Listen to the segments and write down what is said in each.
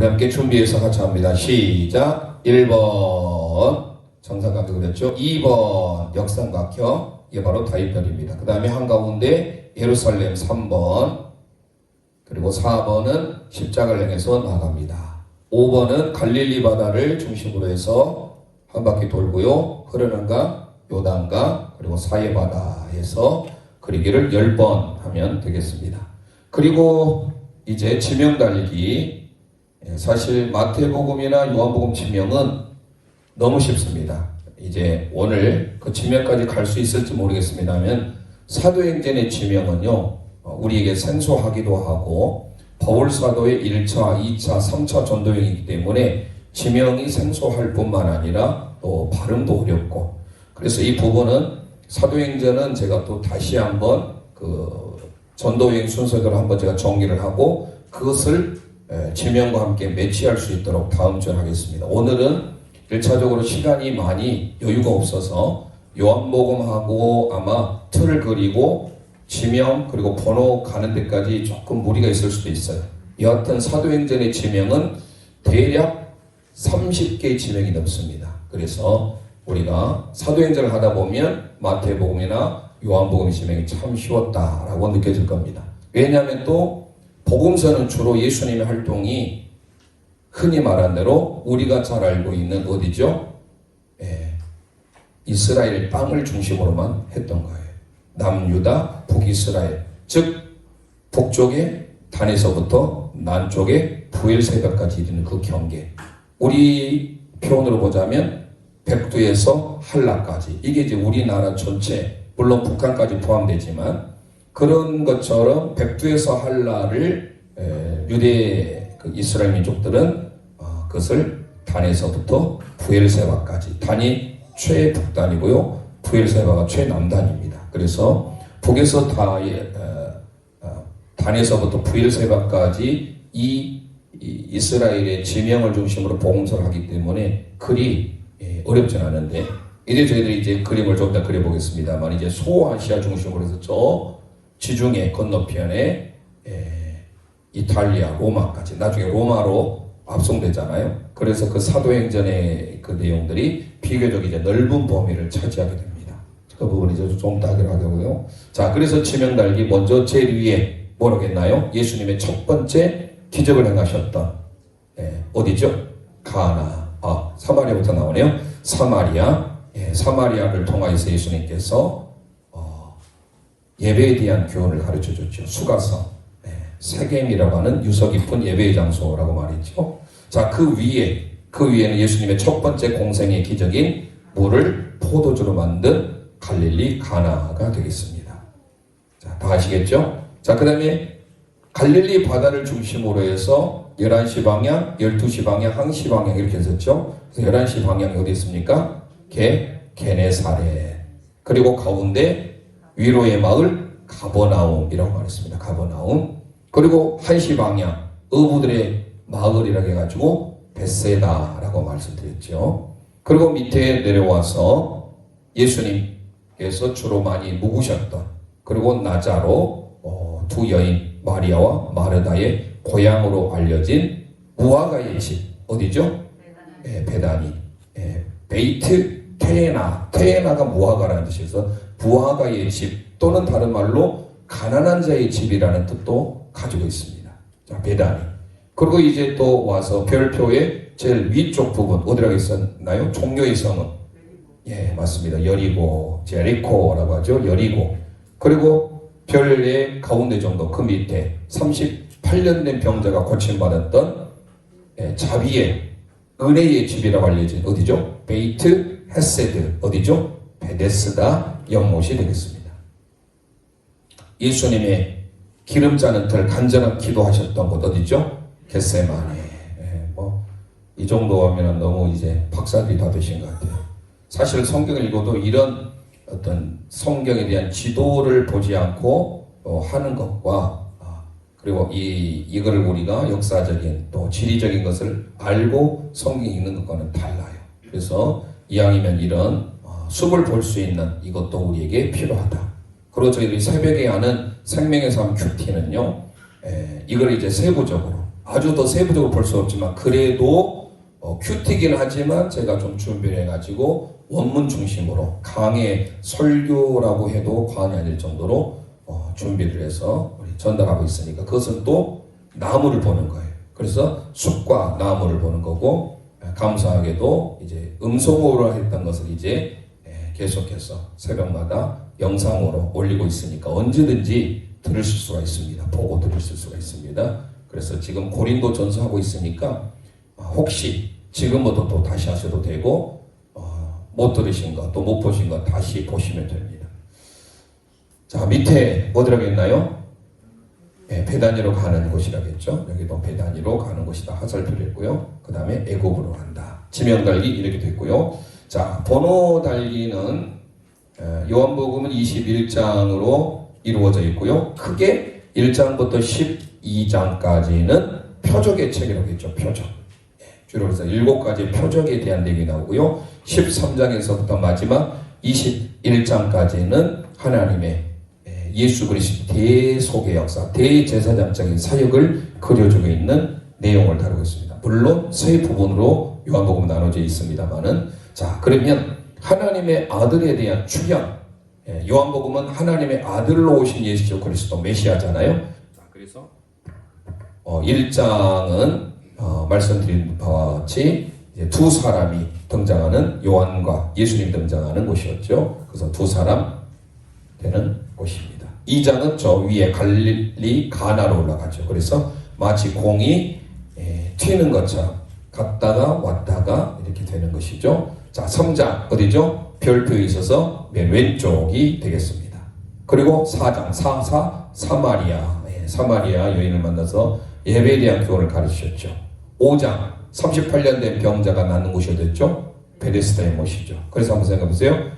우리 함께 준비해서 같이 합니다. 시작. 1번 정삼각형 그렸죠. 2번 역삼각형, 이게 바로 다윗별입니다. 그 다음에 한가운데 예루살렘 3번, 그리고 4번은 십자가를 향해서 나갑니다. 5번은 갈릴리 바다를 중심으로 해서 한 바퀴 돌고요. 흐르는 강, 요단강, 그리고 사해바다에서 그리기를 10번 하면 되겠습니다. 그리고 이제 지명 달리기, 사실 마태복음이나 요한복음 지명은 너무 쉽습니다. 이제 오늘 그 지명까지 갈 수 있을지 모르겠습니다만 사도행전의 지명은요, 우리에게 생소하기도 하고 바울 사도의 1차, 2차, 3차 전도행이기 때문에 지명이 생소할 뿐만 아니라 또 발음도 어렵고, 그래서 이 부분은 사도행전은 제가 또 다시 한번 그 전도행 순서대로 한번 제가 정리를 하고 그것을 지명과 함께 매치할 수 있도록 다음 주에 하겠습니다. 오늘은 1차적으로 시간이 많이 여유가 없어서 요한복음하고 아마 틀을 그리고 지명 그리고 번호 가는 데까지 조금 무리가 있을 수도 있어요. 여하튼 사도행전의 지명은 대략 30개의 지명이 넘습니다. 그래서 우리가 사도행전을 하다 보면 마태복음이나 요한복음의 지명이 참 쉬웠다라고 느껴질 겁니다. 왜냐하면 또 복음서는 주로 예수님의 활동이 흔히 말한 대로 우리가 잘 알고 있는 어디죠? 이스라엘 땅을 중심으로만 했던 거예요. 남유다, 북이스라엘, 즉 북쪽의 단에서부터 남쪽의 부엘세바까지 이르는 그 경계, 우리 표현으로 보자면 백두에서 한라까지, 이게 이제 우리나라 전체, 물론 북한까지 포함되지만 그런 것처럼 백두에서 한라를 유대 그 이스라엘 민족들은 그것을 단에서부터 부엘세바까지, 단이 최북단이고요, 부엘세바가 최남단입니다. 그래서 북에서 단에서부터 부엘세바까지 이 이스라엘의 지명을 중심으로 복음서를 하기 때문에 글이 어렵진 않은데, 이제 저희들이 이제 그림을 좀 더 그려보겠습니다만, 이제 소아시아 중심으로 해서 저 지중해 건너편에 이탈리아, 로마까지, 나중에 로마로 압송되잖아요. 그래서 그 사도행전의 그 내용들이 비교적 이제 넓은 범위를 차지하게 됩니다. 그 부분이 이제 좀 더 하기로 하고요. 자, 그래서 지명 달기 먼저 제일 위에 뭐라겠나요? 예수님의 첫 번째 기적을 행하셨던 어디죠? 가나, 사마리아부터 나오네요. 사마리아, 사마리아를 통하여서 예수님께서 예배에 대한 교훈을 가르쳐 줬죠. 수가성, 세겜이라고 하는 유서 깊은 예배의 장소라고 말했죠. 자, 그 위에는 예수님의 첫 번째 공생의 기적인 물을 포도주로 만든 갈릴리 가나가 되겠습니다. 자, 다 아시겠죠? 자, 그 다음에 갈릴리 바다를 중심으로 해서 11시 방향, 12시 방향, 1시 방향 이렇게 했었죠. 그래서 11시 방향이 어디 있습니까? 게네사렛. 그리고 가운데 위로의 마을 가버나움이라고 말했습니다. 가버나움. 그리고 1시 방향 어부들의 마을이라고 해가지고 베세다라고 말씀드렸죠. 그리고 밑에 내려와서 예수님께서 주로 많이 묵으셨던, 그리고 나자로 두 여인 마리아와 마르다의 고향으로 알려진 무화과의 집 어디죠? 베다니. 베이트 테에나가 무화과라는 뜻이어서 무화과의 집, 또는 다른 말로 가난한 자의 집이라는 뜻도 가지고 있습니다. 자, 베다니. 그리고 이제 또 와서 별표의 제일 위쪽 부분 어디라고 있었나요? 종교의 성은 맞습니다. 여리고, 제리코라고 하죠. 여리고. 그리고 별의 가운데 정도 그 밑에 38년 된 병자가 고침받았던 자비의 은혜의 집이라고 알려진 어디죠? 베이트 헤세드, 어디죠? 베데스다 연못이 되겠습니다. 예수님의 기름 짜는 털 간절한 기도하셨던 곳 어디죠? 겟세마네. 이 정도 하면 너무 이제 박사들이 다 되신 것 같아요. 사실 성경을 읽어도 이런 어떤 성경에 대한 지도를 보지 않고 하는 것과, 그리고 이걸 우리가 역사적인 또 지리적인 것을 알고 성경 읽는 것과는 달라요. 그래서 이왕이면 이런 숲을 볼 수 있는 이것도 우리에게 필요하다. 그리고 저희들이 새벽에 하는 생명의 삶 큐티는요, 이걸 이제 세부적으로 아주 더 세부적으로 볼 수 없지만 그래도 큐티긴 하지만 제가 좀 준비를 해가지고 원문 중심으로 강의 설교라고 해도 과언이 아닐 정도로 준비를 해서 전달하고 있으니까 그것은 또 나무를 보는 거예요. 그래서 숲과 나무를 보는 거고 감사하게도 이제 음성으로 했던 것을 이제 계속해서 새벽마다 영상으로 올리고 있으니까 언제든지 들으실 수가 있습니다. 보고 들으실 수가 있습니다. 그래서 지금 고린도 전서하고 있으니까 혹시 지금부터 또 다시 하셔도 되고 못 들으신 거 또 못 보신 거 다시 보시면 됩니다. 자, 밑에 뭐 들어있나요? 베다니로 가는 곳이라겠죠. 여기도 베다니로 가는 곳이다 하살표를 했고요. 그 다음에 애굽으로 간다. 지명 달기 이렇게 됐고요. 자, 번호 달기는 요한복음은 21장으로 이루어져 있고요. 크게 1장부터 12장까지는 표적의 책이라고 했죠. 표적. 주로 그래서 7가지 표적에 대한 내용이 나오고요. 13장에서부터 마지막 21장까지는 하나님의 예수 그리스도 대속의 역사, 대제사장적인 사역을 그려주고 있는 내용을 다루고 있습니다. 물론 세 부분으로 요한복음은 나눠져 있습니다만은, 자, 그러면 하나님의 아들에 대한 출현, 요한복음은 하나님의 아들로 오신 예수 그리스도 메시아잖아요. 자, 그래서 1장은 말씀드린 바와 같이 이제 두 사람이 등장하는 요한과 예수님 등장하는 곳이었죠. 그래서 두 사람 되는 곳입니다. 2장은 저 위에 갈릴리 가나로 올라가죠. 그래서 마치 공이 튀는 것처럼 갔다가 왔다가 이렇게 되는 것이죠. 자, 3장 어디죠? 별표에 있어서 맨 왼쪽이 되겠습니다. 그리고 4장 사마리아 사마리아 여인을 만나서 예배에 대한 교훈을 가르치셨죠. 5장 38년 된 병자가 낫는 곳이 어디였죠? 베데스다의 못이죠. 그래서 한번 생각해 보세요.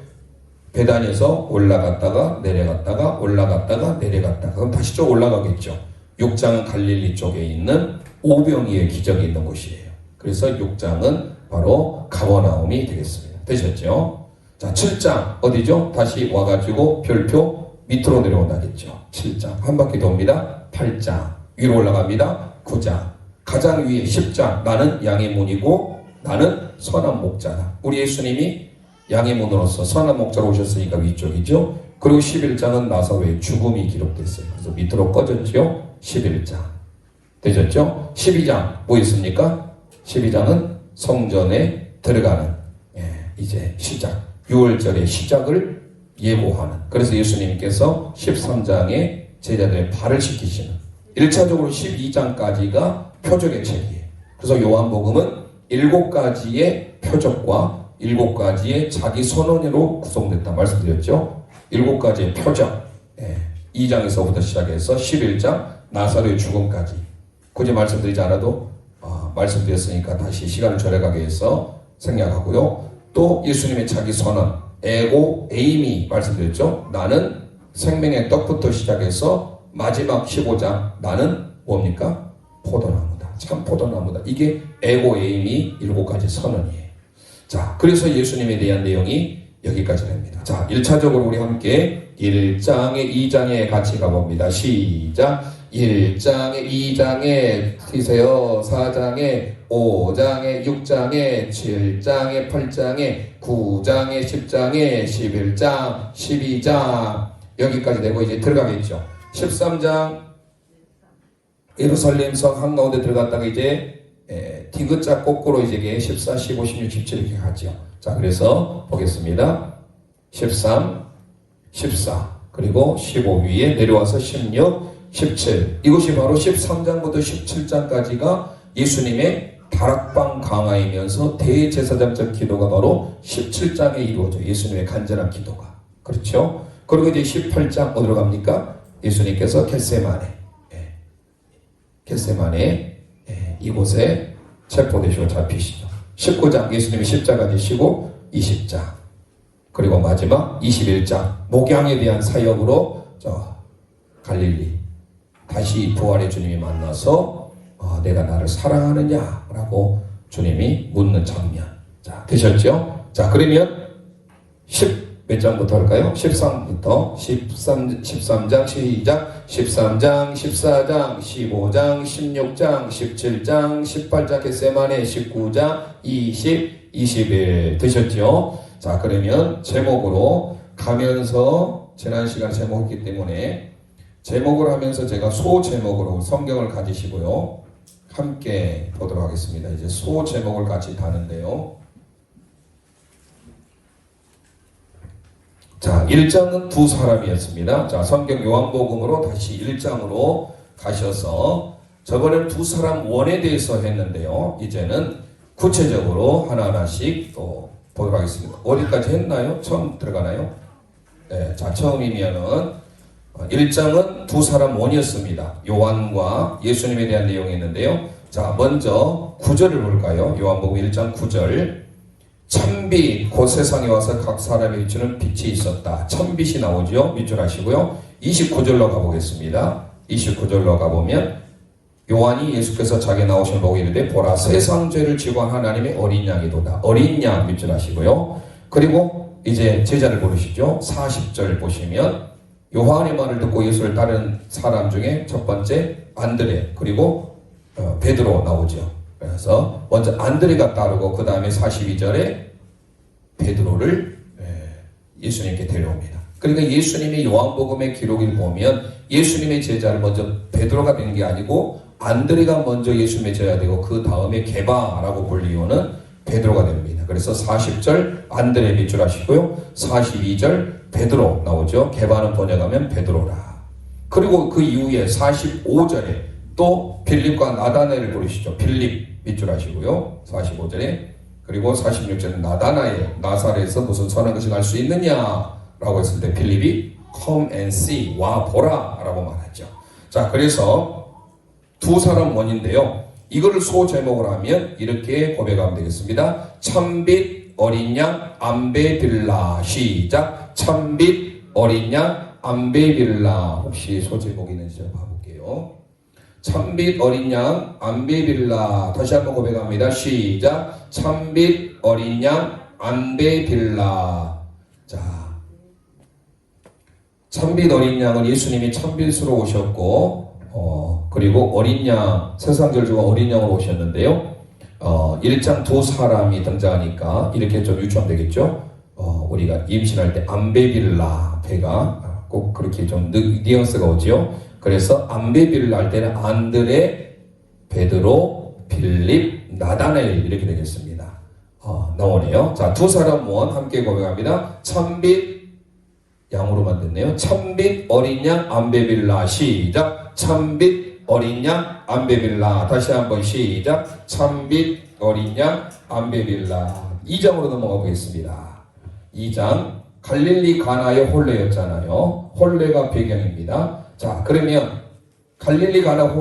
베단에서 올라갔다가 내려갔다가 올라갔다가 내려갔다가 그럼 다시 쭉 올라가겠죠. 6장은 갈릴리 쪽에 있는 오병이의 기적이 있는 곳이에요. 그래서 6장은 바로 가버나움이 되겠습니다. 되셨죠? 자, 7장 어디죠? 다시 와가지고 별표 밑으로 내려온다겠죠. 7장 한 바퀴 돕니다. 8장 위로 올라갑니다. 9장 가장 위에 10장 나는 양의 문이고 나는 선한 목자다. 우리 예수님이 양의 문으로서 선한 목자로 오셨으니까 위쪽이죠. 그리고 11장은 나사로의 죽음이 기록됐어요. 그래서 밑으로 꺼졌죠. 11장 되셨죠? 12장 뭐 있습니까? 12장은 성전에 들어가는 이제 시작 6월절의 시작을 예고하는, 그래서 예수님께서 13장에 제자들의 발을 씻기시는 1차적으로 12장까지가 표적의 책이에요. 그래서 요한복음은 7가지의 표적과 7가지의 자기 선언으로 구성됐다 말씀드렸죠. 7가지의 표적 2장에서부터 시작해서 11장 나사로의 죽음까지 굳이 말씀드리지 않아도 말씀드렸으니까 다시 시간을 절약하기 위해서 생략하고요. 또 예수님의 자기 선언 에고 에이미 말씀드렸죠. 나는 생명의 떡부터 시작해서 마지막 15장 나는 뭡니까? 포도나무다. 참 포도나무다. 이게 에고 에이미 7가지 선언이에요. 자, 그래서 예수님에 대한 내용이 여기까지 됩니다. 자, 1차적으로 우리 함께 1장에 2장에 같이 가봅니다. 시작. 1장에 2장에 뛰세요. 4장에 5장에 6장에 7장에 8장에 9장에 10장에 11장 12장 여기까지 되고 이제 들어가겠죠. 13장 예루살렘 성 한가운데 들어갔다가 이제 디귿자 거꾸로 이제 14, 15, 16, 17 이렇게 가죠. 자, 그래서 보겠습니다. 13, 14 그리고 15 위에 내려와서 16, 17 이것이 바로 13장부터 17장까지가 예수님의 다락방 강화이면서 대제사장적 기도가 바로 17장에 이루어져 예수님의 간절한 기도가 그렇죠. 그리고 이제 18장 어디로 갑니까? 예수님께서 겟세마네 이곳에 체포되시고 잡히시죠. 19장 예수님이 십자가 지시고 20장 그리고 마지막 21장 목양에 대한 사역으로 갈릴리 다시 부활의 주님이 만나서 내가 나를 사랑하느냐 라고 주님이 묻는 장면. 자, 되셨죠? 자, 그러면 몇 장부터 할까요? 13부터 13장 시작. 13장, 14장, 15장, 16장, 17장, 18장 겟세마네, 19장, 20, 21 드셨죠? 자, 그러면 제목으로 가면서 지난 시간 제목이기 때문에 제목을 하면서 제가 소 제목으로 성경을 가지시고요. 함께 보도록 하겠습니다. 이제 소 제목을 같이 다는데요. 자, 1장은 두 사람이었습니다. 자, 성경 요한복음으로 다시 1장으로 가셔서 저번에 두 사람 원에 대해서 했는데요. 이제는 구체적으로 하나하나씩 또 보도록 하겠습니다. 어디까지 했나요? 처음 들어가나요? 네, 자, 처음이면은 1장은 두 사람 원이었습니다. 요한과 예수님에 대한 내용이 있는데요. 자, 먼저 9절을 볼까요? 요한복음 1장 9절. 참빛 곧 세상에 와서 각 사람에 비추는 빛이 있었다. 참빛이 나오죠. 밑줄 하시고요. 29절로 가보겠습니다. 29절로 가보면 요한이 예수께서 자기 나오신 보고 이르되 보라 세상 죄를 지고 하나님의 어린 양이도다. 어린 양 밑줄 하시고요. 그리고 이제 제자를 부르시죠. 40절 보시면 요한의 말을 듣고 예수를 따르는 사람 중에 첫 번째 안드레 그리고 베드로 나오죠. 그래서 먼저 안드레가 따르고 그 다음에 42절에 베드로를 예수님께 데려옵니다. 그러니까 예수님의 요한복음의 기록을 보면 예수님의 제자를 먼저 베드로가 된 게 아니고 안드레가 먼저 예수님의 제자가 되고 그 다음에 게바라고 불리우는 베드로가 됩니다. 그래서 40절 안드레 밑줄 하시고요. 42절 베드로 나오죠. 게바는 번역하면 베드로라. 그리고 그 이후에 45절에 또 빌립과 나다나엘을 부르시죠. 빌립 밑줄 하시고요. 45절에 그리고 46절에 나다나엘 나사렛에서 무슨 선한 것이 날 수 있느냐라고 했을 때 빌립이 come and see 와 보라 라고 말하죠. 자, 그래서 두 사람 원인데요. 이거를 소 제목으로 하면 이렇게 고백하면 되겠습니다. 참빛 어린 양 암베빌라 시작. 참빛 어린 양 암베빌라. 혹시 소 제목이 있는지 좀 봐볼게요. 참빛 어린 양 암베빌라. 다시 한번 고백합니다. 시작. 참빛 어린 양 암베빌라. 자, 참빛 어린 양은 예수님이 참빛으로 오셨고 그리고 어린 양 세상 죄를 지고 어린 양으로 오셨는데요. 1장 두 사람이 등장하니까 이렇게 좀 유추하면 되겠죠. 우리가 임신할 때 암베빌라 배가 꼭 그렇게 좀 뉘앙스가 오죠. 그래서 암베빌라 할 때는 안드레, 베드로, 빌립, 나다나엘 이렇게 되겠습니다. 나오네요. 자, 두 사람 원 함께 고백합니다. 참빛 양으로만 됐네요. 참빛 어린 양 암베빌라 시작. 참빛 어린 양 암베빌라. 다시 한번 시작. 참빛 어린 양 암베빌라. 2장으로 넘어가 보겠습니다. 2장 갈릴리 가나의 혼례였잖아요. 혼례가 배경입니다. 자, 그러면 갈릴리 가나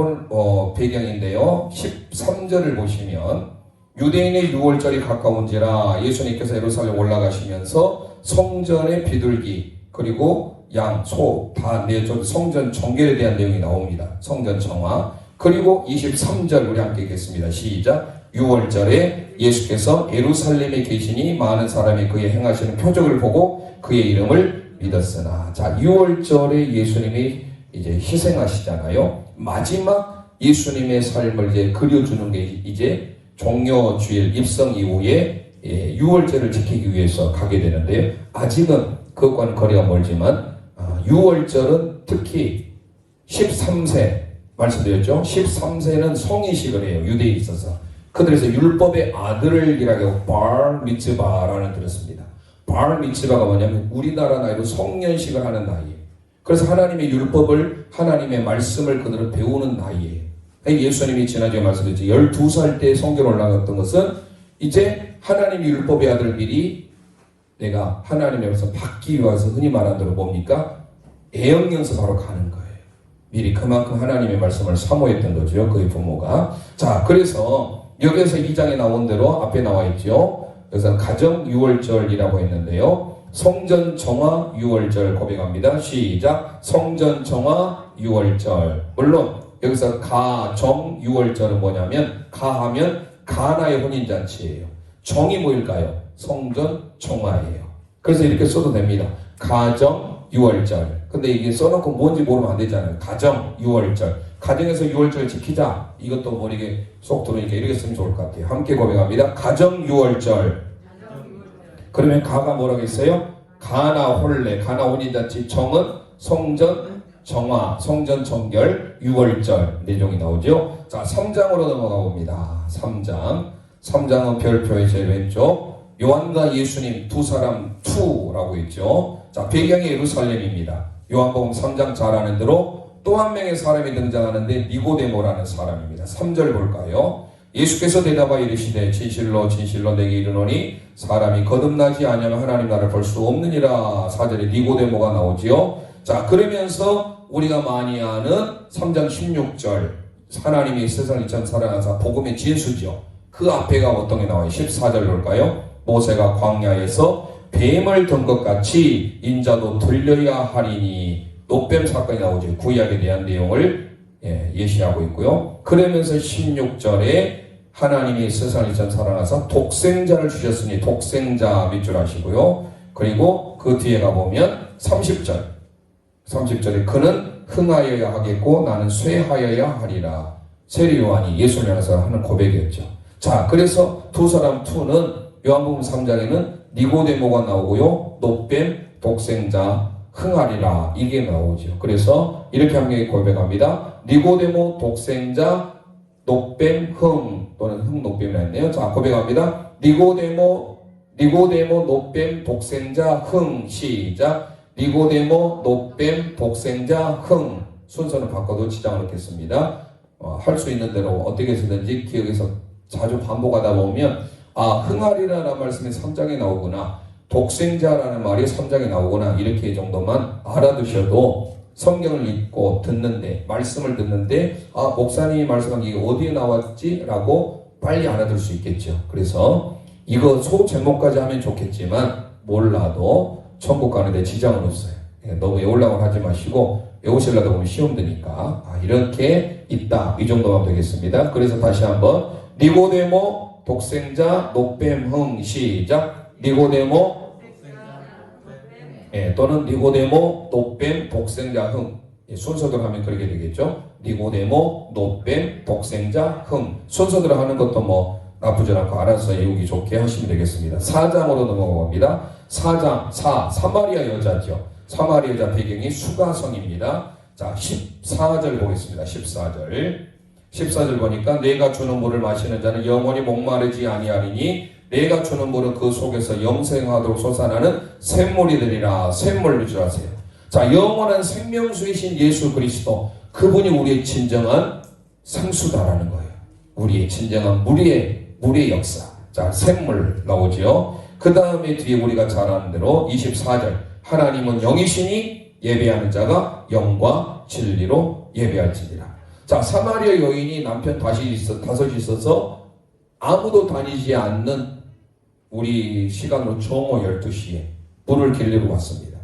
배경인데요. 13절을 보시면 유대인의 유월절이 가까운지라 예수님께서 예루살렘 올라가시면서 성전의 비둘기 그리고 양, 소 다 내줘 성전 정결에 대한 내용이 나옵니다. 성전 정화. 그리고 23절 우리 함께 읽겠습니다. 시작. 6월절에 예수께서 예루살렘에 계시니 많은 사람이 그의 행하시는 표적을 보고 그의 이름을 믿었으나. 자, 6월절에 예수님이 이제 희생하시잖아요. 마지막 예수님의 삶을 이제 그려주는 게 이제 종료주일 입성 이후에 6월절을 지키기 위해서 가게 되는데요. 아직은 그것과는 거리가 멀지만 6월절은 특히 13세 말씀드렸죠. 13세는 성인식을 해요. 유대에 있어서. 그들에서 율법의 아들이라고 하고 발 미츠바라는 들었습니다. 발 미츠바가 뭐냐면 우리나라 나이로 성년식을 하는 나이예요. 그래서 하나님의 율법을 하나님의 말씀을 그들은 배우는 나이예요. 예수님이 지난주에 말씀드렸죠. 12살 때 성전 올라갔던 것은 이제 하나님의 율법의 아들 미리 내가 하나님의 말씀 받기 위해서 흔히 말하는 대로 뭡니까? 애영령서 바로 가는 거예요. 미리 그만큼 하나님의 말씀을 사모했던 거죠. 그의 부모가. 자, 그래서 여기에서 2장에 나온 대로 앞에 나와 있죠. 그래서 가정 6월절이라고 했는데요. 성전 정화 6월절 고백합니다. 시작. 성전 정화 6월절. 물론 여기서 가정 6월절은 뭐냐면 가하면 가나의 혼인잔치예요. 정이 뭐일까요? 성전 정화예요. 그래서 이렇게 써도 됩니다. 가정 6월절. 근데 이게 써놓고 뭔지 모르면 안 되잖아요. 가정 6월절. 가정에서 6월절 지키자. 이것도 뭐 이게 쏙 들어오니까 이렇게 쓰면 좋을 것 같아요. 함께 고백합니다. 가정 6월절. 그러면 가가 뭐라고 했어요? 가나 홀레, 가나 혼인잔치, 정은 성전 정화, 성전 정결, 6월절 내종이 나오죠. 자, 3장으로 넘어가 봅니다. 3장은 별표의 제일 왼쪽. 요한과 예수님 두 사람 투라고 있죠. 자, 배경이 예루살렘입니다. 요한복음 3장 잘 아는 대로 또 한 명의 사람이 등장하는데 니고데모라는 사람입니다. 3절 볼까요? 예수께서 대답하여 이르시되 진실로 진실로 내게 이르노니 사람이 거듭나지 아니하면 하나님 나라를 볼 수 없느니라. 4절에 니고데모가 나오지요. 자, 그러면서 우리가 많이 아는 3장 16절 하나님이 세상을 이처럼 사랑하사 복음의 진수죠. 그 앞에가 어떤 게 나와요? 14절 볼까요? 모세가 광야에서 뱀을 든 것 같이 인자도 들려야 하리니. 노뱀 사건이 나오죠. 구약에 대한 내용을 예시하고 있고요. 그러면서 16절에 하나님이 세상을 이처럼 사랑하사 독생자를 주셨으니 독생자 밑줄 하시고요. 그리고 그 뒤에 가보면 30절에 그는 흥하여야 하겠고 나는 쇠하여야 하리라. 세례 요한이 예수를 향해서 하는 고백이었죠. 자, 그래서 두 사람 투는 요한복음 3장에는 니고데모가 나오고요. 노뱀, 독생자, 흥하리라 이게 나오죠. 그래서 이렇게 한 명이 고백합니다. 니고데모, 독생자, 노뱀, 흥 또는 흥, 노뱀이라 했네요. 자, 고백합니다. 니고데모, 노뱀, 독생자, 흥. 시작. 니고데모, 노뱀, 독생자, 흥. 순서는 바꿔도 지장을 넣겠습니다. 할 수 있는 대로 어떻게 쓰든지 기억에서 자주 반복하다 보면 흥하리라는 말씀이 3장에 나오구나. 독생자라는 말이 3장에 나오거나 이렇게 정도만 알아두셔도 성경을 읽고 듣는데 말씀을 듣는데 목사님이 말씀한 게 어디에 나왔지? 라고 빨리 알아둘 수 있겠죠. 그래서 이거 소제목까지 하면 좋겠지만 몰라도 천국 가는데 지장은 없어요. 너무 외우려고 하지 마시고 외우시려다 보면 시험 드니까 이렇게 있다. 이 정도만 되겠습니다. 그래서 다시 한번 니고데모, 독생자, 노뱀, 흥. 시작. 니고데모 또는 니고데모, 노뱀, 독생자, 흥. 순서대로 하면 그렇게 되겠죠. 니고데모, 노뱀, 독생자, 흥. 순서대로 하는 것도 뭐 나쁘지 않고 알아서 외우기 좋게 하시면 되겠습니다. 4장으로 넘어가 봅니다. 4장, 사마리아 여자죠. 사마리아 여자 배경이 수가성입니다. 자, 14절 보겠습니다. 14절 보니까 내가 주는 물을 마시는 자는 영원히 목마르지 아니하리니 내가 주는 물은 그 속에서 영생하도록 솟아나는 샘물이 되리라. 샘물을 주하세요. 자, 영원한 생명수이신 예수 그리스도, 그분이 우리의 진정한 생수다라는 거예요. 우리의 진정한 물의 역사. 자, 샘물 나오죠. 그 다음에 뒤에 우리가 잘 아는 대로 24절 하나님은 영이시니 예배하는 자가 영과 진리로 예배할지니라. 자, 사마리아 여인이 남편 다섯이 있어서 아무도 다니지 않는 우리 시간으로 정오 12시에 물을 길르러 왔습니다.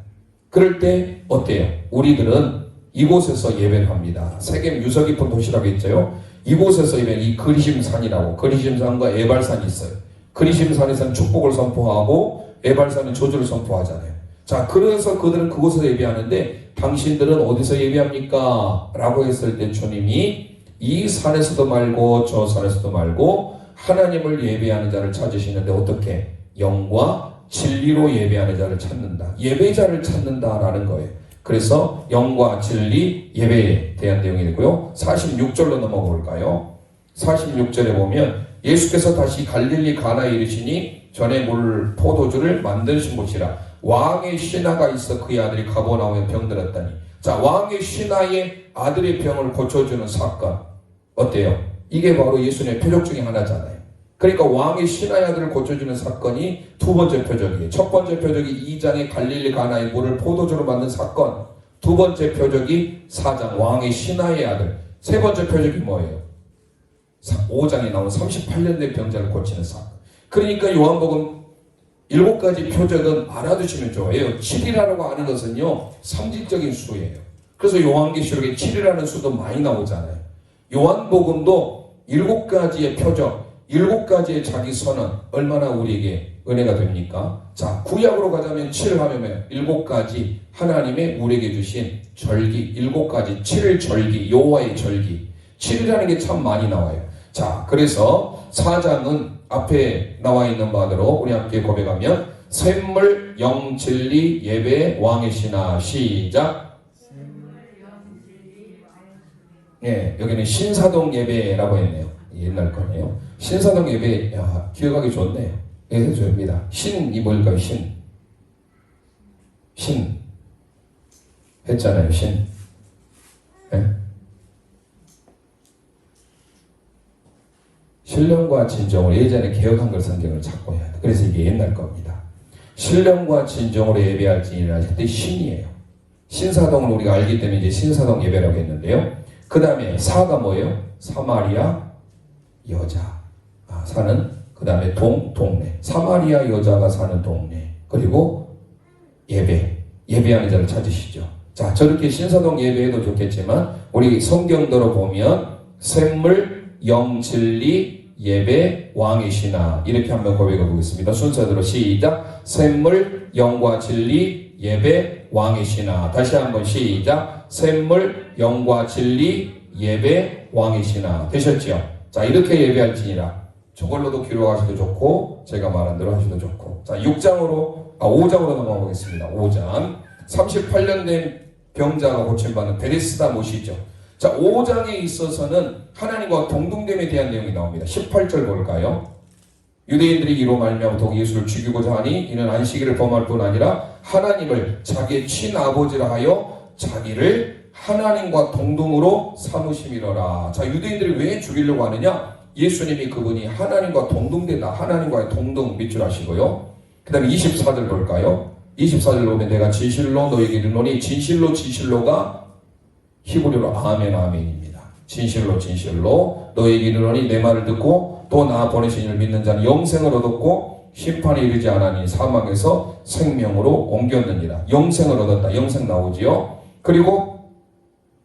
그럴 때 어때요? 우리들은 이곳에서 예배를 합니다. 세계 유서 깊은 도시라고 했죠. 이곳에서 예배, 이 그리심산이라고, 그리심산과 에발산이 있어요. 그리심산에서는 축복을 선포하고 에발산은 저주를 선포하잖아요. 자, 그래서 그들은 그곳에서 예배하는데 당신들은 어디서 예배합니까? 라고 했을 때 주님이 이 산에서도 말고 저 산에서도 말고 하나님을 예배하는 자를 찾으시는데 어떻게? 영과 진리로 예배하는 자를 찾는다. 예배자를 찾는다라는 거예요. 그래서 영과 진리, 예배에 대한 내용이 있고요. 46절로 넘어가 볼까요? 46절에 보면 예수께서 다시 갈릴리 가나에 이르시니 전에 물 포도주를 만드신 곳이라. 왕의 신하가 있어 그의 아들이 가버나움에 병들었다니. 자, 왕의 신하의 아들의 병을 고쳐주는 사건 어때요? 이게 바로 예수님의 표적 중에 하나잖아요. 그러니까 왕의 신하의 아들을 고쳐주는 사건이 두 번째 표적이에요. 첫 번째 표적이 2장의 갈릴리 가나의 물을 포도주로 만든 사건. 두 번째 표적이 4장 왕의 신하의 아들. 세 번째 표적이 뭐예요? 5장에 나온 38년 된 병자를 고치는 사건. 그러니까 요한복음 7가지 표적은 알아두시면 좋아요. 7이라고 하는 것은요, 상징적인 수예요. 그래서 요한계시록에 7이라는 수도 많이 나오잖아요. 요한복음도 7가지의 표적, 7가지의 자기 선언 얼마나 우리에게 은혜가 됩니까? 자, 구약으로 가자면 7 하면 7가지 하나님의 우리에게 주신 절기 7가지 7절기 여호와의 절기 7이라는 게 참 많이 나와요. 자, 그래서 4장은 앞에 나와 있는 바대로 우리 함께 고백하면 샘물 영진리 예배 왕의 신하 시작. 네, 여기는 신사동 예배라고 했네요. 옛날 거네요. 신사동 예배, 야, 기억하기 좋네요. 해줘입니다. 신이 뭘까요? 신. 했잖아요, 신. 네? 신령과 진정으로 예전에 개혁한 걸 성경을 찾고 해야 돼. 그래서 이게 옛날 겁니다. 신령과 진정으로 예배할지니라 할 때 신이에요. 신사동을 우리가 알기 때문에 이제 신사동 예배라고 했는데요. 그 다음에 사가 뭐예요? 사마리아 여자 사는 그 다음에 동네 사마리아 여자가 사는 동네 그리고 예배하는 자를 찾으시죠. 자, 저렇게 신사동 예배해도 좋겠지만 우리 성경대로 보면 샘물 영진리 예배 왕의 신하 이렇게 한번 고백해 보겠습니다. 순서대로 시작. 샘물 영과 진리 예배 왕의 신하. 다시 한번 시작. 샘물 영과 진리 예배 왕의 신하. 되셨죠? 자, 이렇게 예배할지니라. 저걸로도 기록하셔도 좋고 제가 말한 대로 하셔도 좋고. 자, 5장으로 넘어가 보겠습니다. 5장 38년 된 병자가 고침받는 베데스다 못이죠. 자, 5장에 있어서는 하나님과 동등됨에 대한 내용이 나옵니다. 18절 볼까요? 유대인들이 이로 말미암아 예수를 죽이고자 하니 이는 안식일을 범할 뿐 아니라 하나님을 자기의 친아버지라 하여 자기를 하나님과 동등으로 삼으심이로라. 자, 유대인들이 왜 죽이려고 하느냐? 예수님이 그분이 하나님과 동등되다. 하나님과의 동등 밑줄 하시고요. 그 다음에 24절 볼까요? 24절 보면 내가 진실로 너에게 이르노니 진실로가 히브리어로 아멘 아멘입니다. 진실로 너에게 이르노니 내 말을 듣고 또 나 보내신 이를 믿는 자는 영생을 얻었고 심판에 이르지 않으니 사망에서 생명으로 옮겼느니라. 영생을 얻었다. 영생 나오지요. 그리고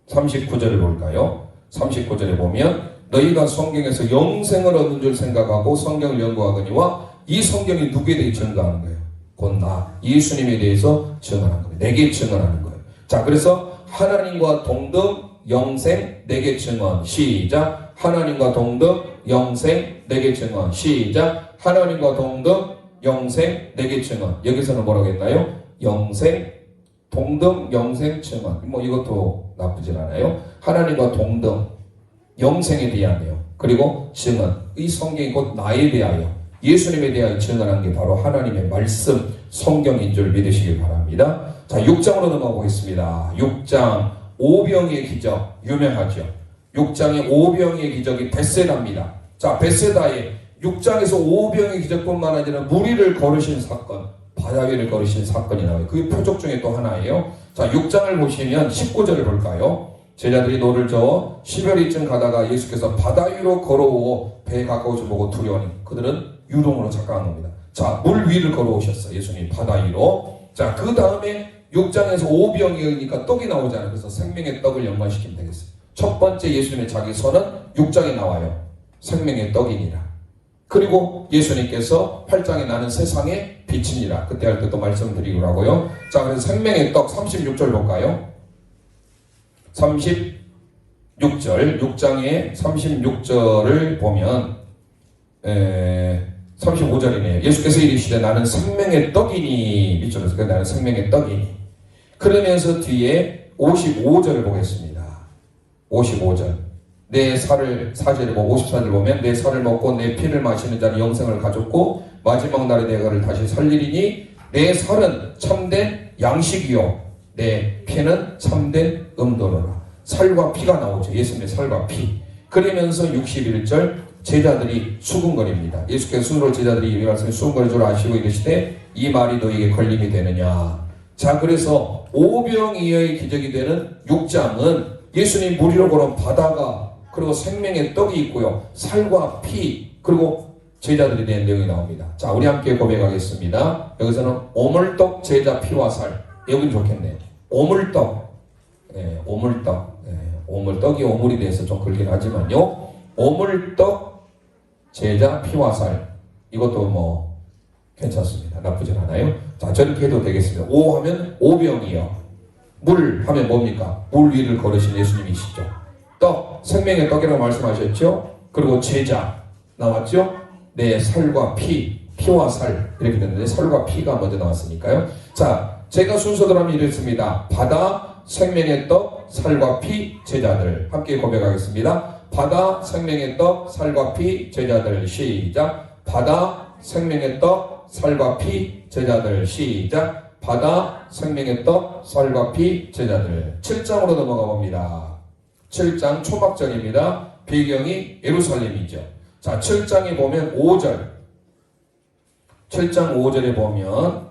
39절을 볼까요? 39절에 보면 너희가 성경에서 영생을 얻은 줄 생각하고 성경을 연구하거니와 이 성경이 누구에 대해 증거하는 거예요? 곧 나 예수님에 대해서 증언하는 거예요. 내게 증언하는 거예요. 자, 그래서 하나님과 동등 영생 내게 증언 시작. 하나님과 동등 영생 내게 증언 시작. 하나님과 동등 영생 내게 증언. 여기서는 뭐라고 했나요? 영생 동등 영생 증언. 뭐 이것도 나쁘진 않아요. 하나님과 동등 영생에 대한 내용 그리고 증언. 이 성경이 곧 나에 대하여 예수님에 대하여 증언한 게 바로 하나님의 말씀 성경인 줄 믿으시길 바랍니다. 자, 6장으로 넘어가 보겠습니다. 6장 오병이의 기적 유명하죠. 6장의 오병이의 기적이 벳세다입니다. 자, 벳세다에 6장에서 오병이의 기적뿐만 아니라 무리를 걸으신 사건, 바다 위를 걸으신 사건이 나와요. 그게 표적 중에 또 하나예요. 자, 6장을 보시면 19절을 볼까요? 제자들이 노를 저어 10여리쯤 가다가 예수께서 바다 위로 걸어오고 배에 가까워져 보고 두려워하니 그들은 유령으로 착각한 겁니다. 자, 물 위를 걸어오셨어요. 예수님 바다 위로. 자, 그 다음에 6장에서 오병이니까 떡이 나오잖아요. 그래서 생명의 떡을 연관시키면 되겠어요. 첫 번째 예수님의 자기 선은 6장에 나와요. 생명의 떡이니라. 그리고 예수님께서 8장에 나는 세상의 빛이니라. 그때 할 때 또 말씀드리고라고요. 자, 그래서 생명의 떡 36절 볼까요? 36절 6장의 36절을 보면 35절이네요. 예수께서 이르시되 나는 생명의 떡이니 밑줄에서 나는 생명의 떡이니 그러면서 뒤에 55절을 보겠습니다. 55절 내 살을 4절을 보고 54절을 보면 내 살을 먹고 내 피를 마시는 자는 영생을 가졌고 마지막 날에 내가 그를 다시 살리리니 내 살은 참된 양식이요 내 피는 참된 음도로라. 살과 피가 나오죠. 예수님의 살과 피. 그러면서 61절 제자들이 수군거립니다. 예수께서 스스로 제자들이 이 말씀에 수군거릴 줄 아시고 이르시되 이 말이 너에게 걸림이 되느냐. 자, 그래서 오병이어의 기적이 되는 6장은 예수님 무리로 걸은 바다가 그리고 생명의 떡이 있고요. 살과 피 그리고 제자들에 대한 내용이 나옵니다. 자, 우리 함께 고백하겠습니다. 여기서는 오물떡 제자 피와 살. 여긴 좋겠네요. 오물떡. 네, 오물떡. 네, 오물떡이 오물이 돼서 좀 걸긴 하지만요. 오물떡 제자, 피와 살. 이것도 뭐 괜찮습니다. 나쁘진 않아요. 자, 저렇게 해도 되겠습니다. 오 하면 오병이요. 물 하면 뭡니까? 물 위를 걸으신 예수님이시죠. 떡, 생명의 떡이라고 말씀하셨죠. 그리고 제자 나왔죠. 네, 살과 피, 피와 살 이렇게 됐는데 살과 피가 먼저 나왔으니까요. 자, 제가 순서대로 하면 이랬습니다. 바다, 생명의 떡, 살과 피, 제자들. 함께 고백하겠습니다. 바다, 생명의 떡, 살과 피, 제자들. 시작. 바다, 생명의 떡, 살과 피, 제자들. 시작. 바다, 생명의 떡, 살과 피, 제자들. 7장으로 넘어가 봅니다. 7장 초막절입니다. 배경이 예루살렘이죠. 자, 7장에 보면 5절. 7장 5절에 보면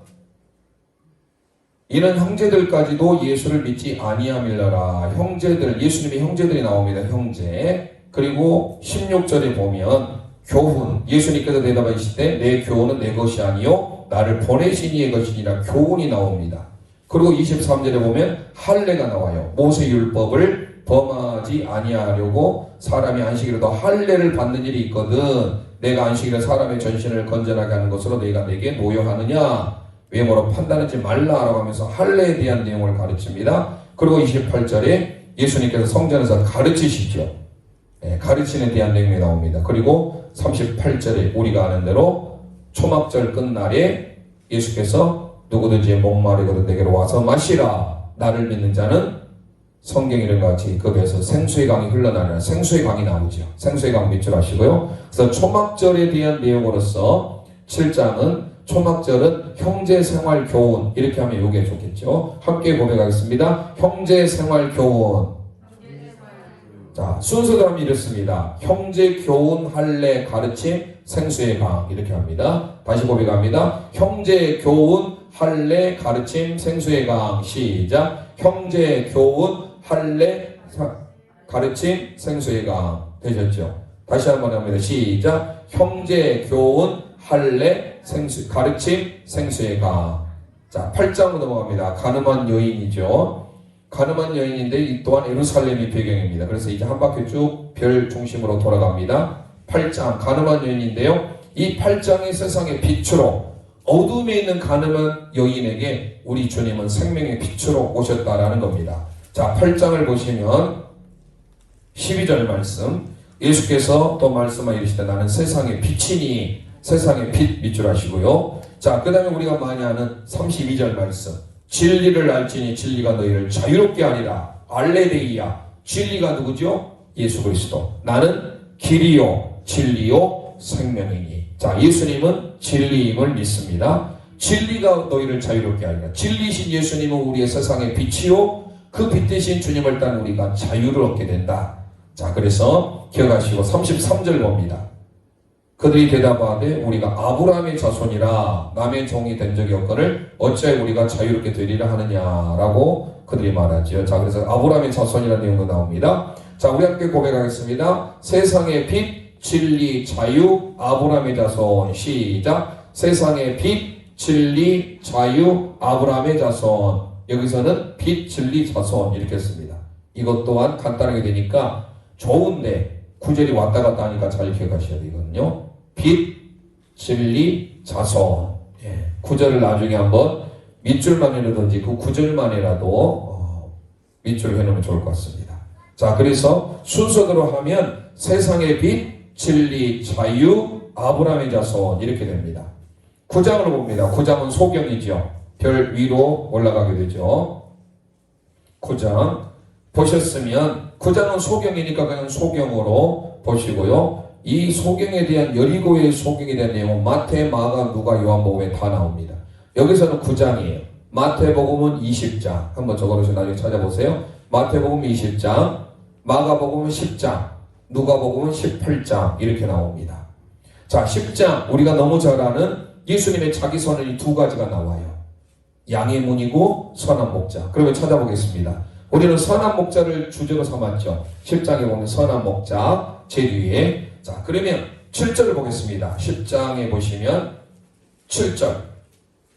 이는 형제들까지도 예수를 믿지 아니함일러라. 형제들, 예수님의 형제들이 나옵니다. 형제. 그리고 16절에 보면 교훈, 예수님께서 대답하시되 내 교훈은 내 것이 아니요 나를 보내신 이의 것이니라. 교훈이 나옵니다. 그리고 23절에 보면 할례가 나와요. 모세율법을 범하지 아니하려고 사람이 안식일에도 할례를 받는 일이 있거든. 내가 안식일에 사람의 전신을 건전하게 하는 것으로 내가 내게 노여하느냐. 외모로 판단하지 말라라고 하면서 할례에 대한 내용을 가르칩니다. 그리고 28절에 예수님께서 성전에서 가르치시죠. 가르침에 대한 내용이 나옵니다. 그리고 38절에 우리가 아는 대로 초막절 끝날에 예수께서 누구든지 목마르거든 내게로 와서 마시라. 나를 믿는 자는 성경 이름과 같이 그 배에서 생수의 강이 흘러나오는 생수의 강이 나오죠. 생수의 강 밑줄 하시고요. 그래서 초막절에 대한 내용으로서 7장은 초막절은 형제생활 교훈 이렇게 하면 이게 좋겠죠. 함께 고백하겠습니다. 형제생활 교훈. 자, 순서대로 하면 이렇습니다. 형제 교훈, 할례, 가르침, 생수의 강 이렇게 합니다. 다시 고백합니다. 형제 교훈, 할례, 가르침, 생수의 강. 시작. 형제 교훈, 할례, 가르침, 생수의 강. 되셨죠? 다시 한번 합니다. 시작. 형제 교훈, 할례, 가르침, 생수의 강. 자, 8장으로 넘어갑니다. 가늠한 여인이죠. 가늠한 여인인데 이 또한 예루살렘이 배경입니다. 그래서 이제 한 바퀴 쭉 별 중심으로 돌아갑니다. 8장 가늠한 여인인데요. 이 8장의 세상의 빛으로 어둠에 있는 가늠한 여인에게 우리 주님은 생명의 빛으로 오셨다라는 겁니다. 자, 8장을 보시면 12절 말씀. 예수께서 또 말씀하여 이르시되 나는 세상의 빛이니 세상의 빛 밑줄 하시고요. 자, 그 다음에 우리가 많이 아는 32절 말씀. 진리를 알지니 진리가 너희를 자유롭게 하리라. 알레데이야. 진리가 누구죠? 예수 그리스도. 나는 길이요 진리요 생명이니. 자, 예수님은 진리임을 믿습니다. 진리가 너희를 자유롭게 하리라. 진리신 예수님은 우리의 세상의 빛이요 그 빛 대신 주님을 따르는 우리가 자유를 얻게 된다. 자, 그래서 기억하시고 33절 봅니다. 그들이 대답하되 우리가 아브라함의 자손이라 남의 종이 된 적이 없거늘 어찌하여 우리가 자유롭게 되리라 하느냐라고 그들이 말하죠. 자, 그래서 아브라함의 자손이라는 내용도 나옵니다. 자, 우리 함께 고백하겠습니다. 세상의 빛, 진리, 자유, 아브라함의 자손. 시작. 세상의 빛, 진리, 자유, 아브라함의 자손. 여기서는 빛, 진리, 자손 이렇게 했습니다. 이것 또한 간단하게 되니까 좋은데 구절이 왔다 갔다 하니까 잘 기억하셔야 되거든요. 빛, 진리, 자손. 구절을 나중에 한번 밑줄만이라든지 그 구절만이라도 밑줄 해놓으면 좋을 것 같습니다. 자, 그래서 순서대로 하면 세상의 빛, 진리, 자유, 아브라함의 자손 이렇게 됩니다. 9장으로 봅니다. 9장은 소경이죠. 별 위로 올라가게 되죠. 9장 보셨으면 9장은 소경이니까 그냥 소경으로 보시고요. 이 소경에 대한 여리고의 소경에 대한 내용은 마태, 마가, 누가, 요한복음에 다 나옵니다. 여기서는 9장이에요. 마태복음은 20장. 한번 적어놓으셔서 나중에 찾아보세요. 마태복음 20장, 마가복음은 10장, 누가복음은 18장 이렇게 나옵니다. 자, 10장 우리가 너무 잘 아는 예수님의 자기 선언이 두 가지가 나와요. 양의 문이고 선한 목자. 그러면 찾아보겠습니다. 우리는 선한 목자를 주제로 삼았죠. 10장에 보면 선한 목자 제뒤에. 자, 그러면 7절을 보겠습니다. 10장에 보시면 7절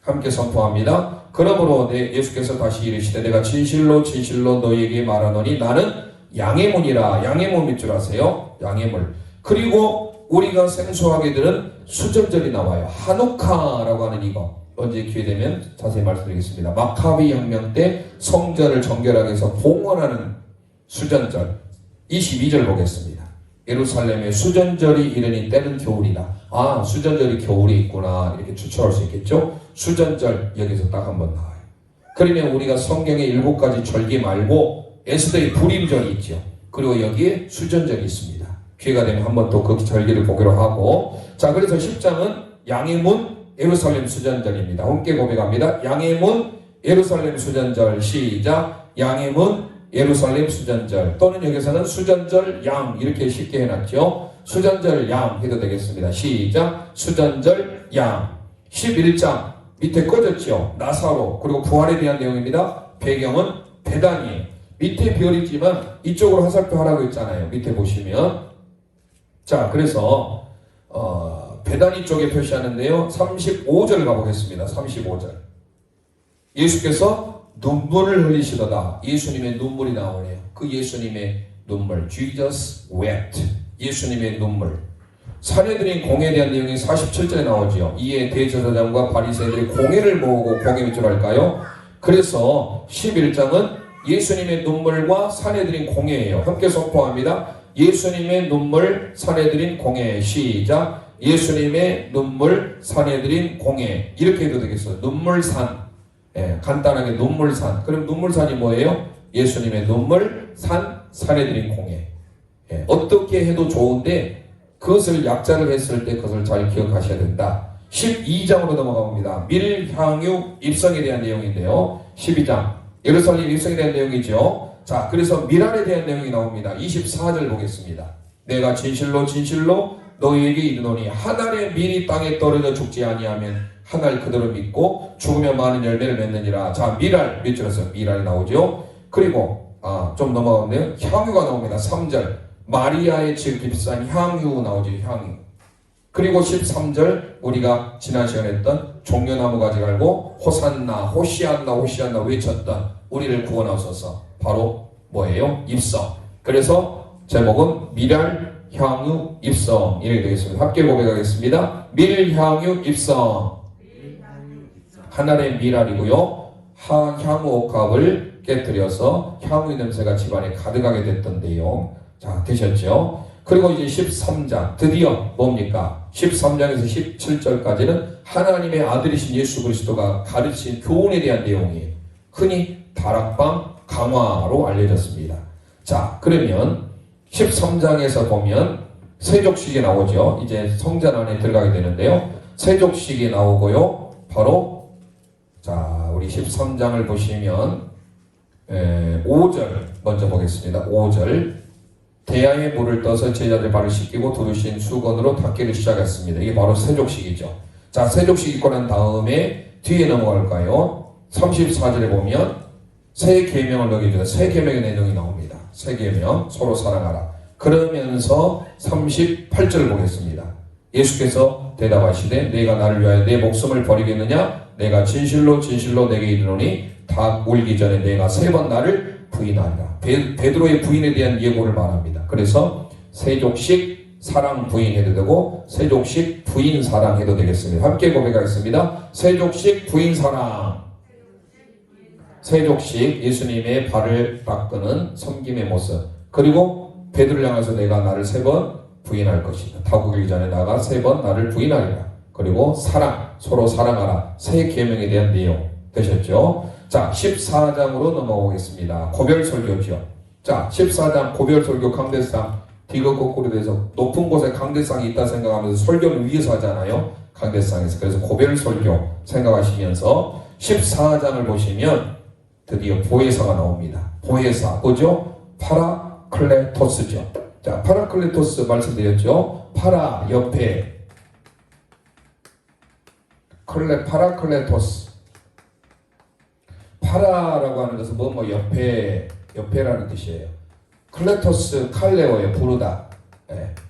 함께 선포합니다. 그러므로 예수께서 다시 이르시되 내가 진실로 진실로 너희에게 말하노니 나는 양의 문이라. 양의 문 밑줄 하세요. 양의 문. 그리고 우리가 생소하게 들은 수전절이 나와요. 하누카라고 하는 이거. 언제 기회 되면 자세히 말씀드리겠습니다. 마카비 혁명 때 성전을 정결하게 해서 봉헌하는 수전절. 22절 보겠습니다. 예루살렘에 수전절이 이르니 때는 겨울이다. 아, 수전절이 겨울이 있구나. 이렇게 추측할 수 있겠죠? 수전절 여기서 딱 한번 나와요. 그러면 우리가 성경의 7가지 절기 말고 에스더의 불임절이 있죠. 그리고 여기에 수전절이 있습니다. 기회가 되면 한번 또 그 절기를 보기로 하고, 자, 그래서 10장은 양의 문 예루살렘 수전절입니다. 함께 고백합니다. 양의 문 예루살렘 수전절. 시작. 양의 문 예루살렘 수전절. 또는 여기서는 수전절 양 이렇게 쉽게 해놨죠. 수전절 양 해도 되겠습니다. 시작. 수전절 양. 11장 밑에 꺼졌죠. 나사로 그리고 부활에 대한 내용입니다. 배경은 베단이에요. 밑에 별이지만 이쪽으로 화살표 하라고 했잖아요. 밑에 보시면. 자, 그래서 베다니 쪽에 표시하는데요. 35절 가보겠습니다. 35절. 예수께서 눈물을 흘리시도다. 예수님의 눈물이 나오네요. 그 예수님의 눈물. Jesus wept. 예수님의 눈물. 사내들인 공에 대한 내용이 47절에 나오죠. 이에 대제사장과 바리새인들이 공회를 모으고 공회 몇 줄 할까요? 그래서 11장은 예수님의 눈물과 사내들인 공회예요. 함께 선포합니다. 예수님의 눈물, 사내들인 공회. 시작. 예수님의 눈물, 사내들인 공회. 이렇게 해도 되겠어요. 눈물산. 간단하게 눈물산. 그럼 눈물산이 뭐예요? 예수님의 눈물, 산, 사내들인 공회. 어떻게 해도 좋은데 그것을 약자를 했을 때 그것을 잘 기억하셔야 된다. 12장으로 넘어갑니다. 밀향유 입성에 대한 내용인데요. 12장. 예루살렘 입성에 대한 내용이죠. 자, 그래서 미랄에 대한 내용이 나옵니다. 24절 보겠습니다. 내가 진실로 진실로 너희에게 이르노니 한 알의 밀이 땅에 떨어져 죽지 아니하면 한 알 그대로 믿고 죽으면 많은 열매를 맺느니라. 자, 미랄 몇 줄에서 미랄이 나오죠. 그리고 좀 넘어가는데요. 향유가 나옵니다. 3절. 마리아의 질 깁산 향유 나오죠. 향유. 그리고 13절 우리가 지난 시간에 했던 종려나무 가지 갈고 호산나 호시안나 호시안나 외쳤던 우리를 구원하소서. 바로 뭐예요? 입성. 그래서 제목은 미랄 향유 입성 이렇게 되겠습니다. 함께 고백하겠습니다. 밀향유 입성. 하나의 미랄이고요. 향후 옥합을 깨뜨려서 향유 냄새가 집안에 가득하게 됐던데요. 자, 되셨죠? 그리고 이제 13장 드디어 뭡니까? 13장에서 17절까지는 하나님의 아들이신 예수 그리스도가 가르친 교훈에 대한 내용이에요. 흔히 다락방 강화로 알려졌습니다. 자, 그러면 13장에서 보면 세족식이 나오죠. 이제 성전 안에 들어가게 되는데요. 세족식이 나오고요. 바로 자, 우리 13장을 보시면 5절 먼저 보겠습니다. 5절. 대야에 물을 떠서 제자들 발을 씻기고 두르신 수건으로 닦기를 시작했습니다. 이게 바로 세족식이죠. 자, 세족식 있고 난 다음에 뒤에 넘어갈까요? 34절에 보면 새 계명을 먹여주다. 새 계명의 내용이 나옵니다. 새 계명 서로 사랑하라. 그러면서 38절 보겠습니다. 예수께서 대답하시되 내가 나를 위하여 내 목숨을 버리겠느냐? 내가 진실로 진실로 내게 이르노니 닭 울기 전에 내가 3번 나를 부인하리라. 베드로의 부인에 대한 예고를 말합니다. 그래서 세족식 사랑 부인 해도 되고 세족식 부인 사랑 해도 되겠습니다. 함께 고백하겠습니다. 세족식 부인 사랑. 세족식 예수님의 발을 닦는 섬김의 모습. 그리고 베드로를 향해서 내가 나를 3번 부인할 것이다. 닭 울기 전에 나가 3번 나를 부인하리라. 그리고 사랑, 서로 사랑하라. 새 계명에 대한 내용 되셨죠? 자, 14장으로 넘어오겠습니다. 고별설교죠. 자, 14장 고별설교 강대상 디귿 거꾸로 돼서 높은 곳에 강대상이 있다 생각하면서 설교를 위에서 하잖아요. 강대상에서. 그래서 고별설교 생각하시면서 14장을 보시면 드디어 보혜사가 나옵니다. 보혜사 뭐죠? 파라클레토스죠. 자, 파라클레토스 말씀드렸죠. 파라 옆에 파라클레토스. 파라라고 하는 것은 옆에라는 뜻이에요. 클레토스 칼레오예요. 부르다.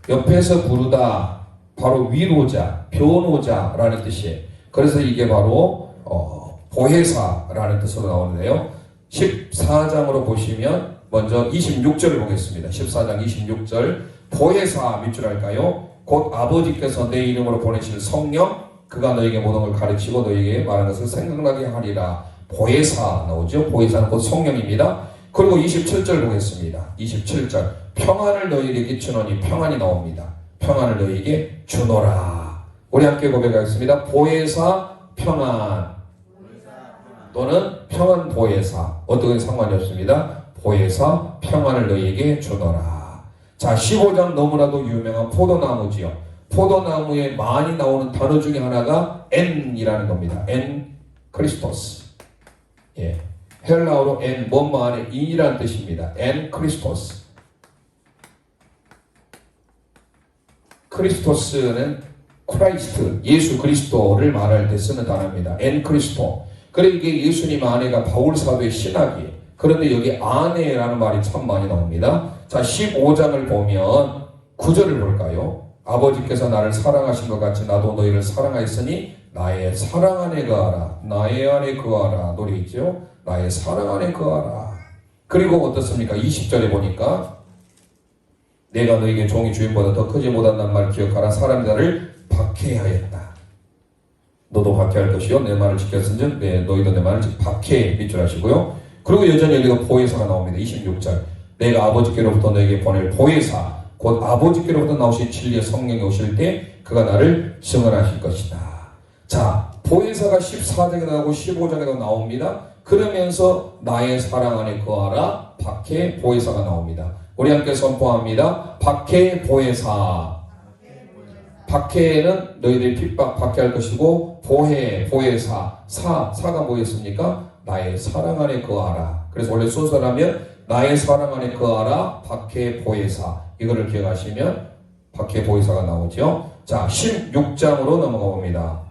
옆에서 부르다. 바로 위로자, 변호자라는 뜻이에요. 그래서 이게 바로 보혜사라는 뜻으로 나오는데요. 14장으로 보시면 먼저 26절을 보겠습니다. 14장 26절. 보혜사 몇 줄 할까요? 곧 아버지께서 내 이름으로 보내실 성령 그가 너에게 모든 걸 가르치고 너에게 말한 것을 생각나게 하리라. 보혜사 나오죠. 보혜사는 곧 성령입니다. 그리고 27절 보겠습니다. 27절 평안을 너희에게 끼치노니 평안이 나옵니다. 평안을 너희에게 주노라. 우리 함께 고백하겠습니다. 보혜사 평안 또는 평안 보혜사 어떤 상관이 없습니다. 보혜사 평안을 너희에게 주노라. 자, 15장 너무나도 유명한 포도나무지요. 포도나무에 많이 나오는 단어 중에 하나가 N이라는 겁니다. N 크리스토스. 예. 헬라어로 N 뭐뭐 안에 인이라는 뜻입니다. N 크리스토스. 크리스토스는 크라이스트, 예수 그리스도를 말할 때 쓰는 단어입니다. N 크리스토. 그래 이게 예수님 아내가 바울 사도의 신학이에요. 그런데 여기 아내라는 말이 참 많이 나옵니다. 자, 15장을 보면 9절을 볼까요? 아버지께서 나를 사랑하신 것 같이 나도 너희를 사랑하였으니 나의 사랑 안에 거하라. 나의 안에 거하라. 노래 있죠? 나의 사랑 안에 거하라. 그리고 어떻습니까? 20절에 보니까 내가 너에게 종이 주인보다 더 크지 못한다는 말 기억하라. 사람이 나를 박해하였다. 너도 박해할 것이요 내 말을 지켰은즉 너희도 내 말을 박해해 밑줄하시고요. 그리고 여전히 여기가 보혜사가 나옵니다. 26절 내가 아버지께로부터 너에게 보낼 보혜사 곧 아버지께로부터 나오신 진리의 성령이 오실 때 그가 나를 증언하실 것이다. 자, 보혜사가 14장에 나오고 15장에도 나옵니다. 그러면서 나의 사랑 안에 거하라. 박해 보혜사가 나옵니다. 우리 함께 선포합니다. 박해 보혜사. 박해는 너희들이 핍박 박해할 것이고 보혜사 사가 뭐였습니까? 나의 사랑 안에 거하라. 그래서 원래 순서라면 나의 사랑 안에 거하라. 박해 보혜사. 이거를 기억하시면 박해 보혜사가 나오죠. 자, 16장으로 넘어가 봅니다.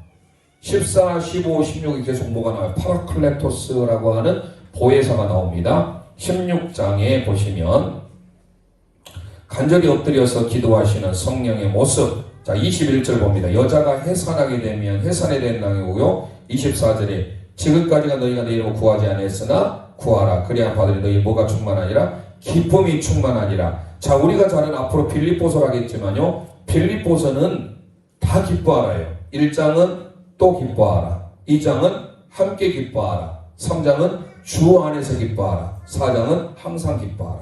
14, 15, 16이 계속 뭐가 나와요? 파라클레토스라고 하는 보혜사가 나옵니다. 16장에 보시면 간절히 엎드려서 기도하시는 성령의 모습. 자, 21절 봅니다. 여자가 해산하게 되면 해산에 대한 낭이고요. 24절에 지금까지가 너희가 내 이름을 구하지 않았으나 구하라. 그래야 받으리. 너희 뭐가 충만하니라? 기쁨이 충만하니라. 자, 우리가 잘 아는 앞으로 빌립보서를 하겠지만요. 빌립보서는 다 기뻐하라요. 1장은 또 기뻐하라. 2장은 함께 기뻐하라. 3장은 주 안에서 기뻐하라. 4장은 항상 기뻐하라.